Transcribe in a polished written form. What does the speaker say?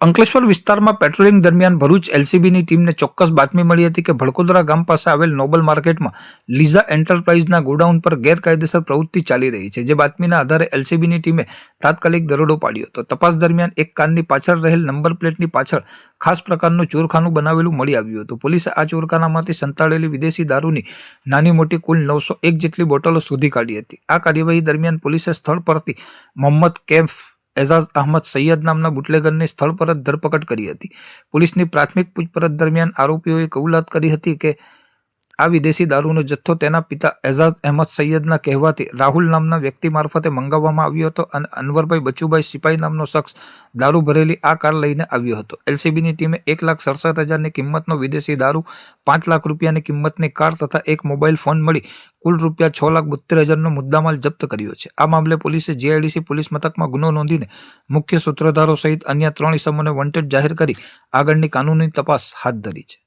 અંકલેશ્વર વિસ્તારમાં પેટ્રોલિંગ દરમિયાન ભરૂચ એલસીબીની ટીમને ચોક્કસ બાતમી મળી હતી કે ભડકોદરા ગામ પાસે આવેલ નોબલ માર્કેટમાં લીઝા એન્ટરપ્રાઇઝના ગોડાઉન પર ગેરકાયદેસર પ્રવૃત્તિ ચાલી રહી છે. જે બાતમીના આધારે એલસીબીની ટીમે તાત્કાલિક દરોડો પાડ્યો હતો. તપાસ દરમિયાન એક કારની પાછળ રહેલ નંબર પ્લેટની પાછળ ખાસ પ્રકારનું ચોરખાનું બનાવેલું મળી આવ્યું હતું. પોલીસે આ ચોરખાનામાંથી સંતાડેલી વિદેશી દારૂની નાની મોટી કુલ 901 જેટલી બોટલો શોધી કાઢી હતી. આ કાર્યવાહી દરમિયાન પોલીસે સ્થળ પરથી મોહમ્મદ કેફ એઝાઝ અહમદ સૈયદ નામના બુટલેગરની સ્થળ પર જ ધરપકડ કરી હતી. પોલીસની પ્રાથમિક પૂછપરછ દરમિયાન આરોપીઓએ કબૂલાત કરી હતી કે આ વિદેશી દારૂનો જથ્થો તેના પિતા એઝાઝ અહેમદ સૈયદના કહેવાથી રાહુલ નામના વ્યક્તિ મારફતે મંગાવવામાં આવ્યો હતો અને અનવરભાઈ બચુભાઈ સિપાઈ નામનો શખ્સ દારૂ ભરેલી આ કાર લઈને આવ્યો હતો. એલસીબીની ટીમે 1,67,000ની કિંમતનો વિદેશી દારૂ, 5 લાખ રૂપિયાની કિંમતની કાર તથા એક મોબાઈલ ફોન મળી કુલ રૂપિયા 6,72,000નો મુદ્દામાલ જપ્ત કર્યો છે. આ મામલે પોલીસે જીઆઈડીસી પોલીસ મથકમાં ગુનો નોંધીને મુખ્ય સૂત્રધારો સહિત અન્ય 3 ઇસમોને વોન્ટેડ જાહેર કરી આગળની કાનૂની તપાસ હાથ ધરી છે.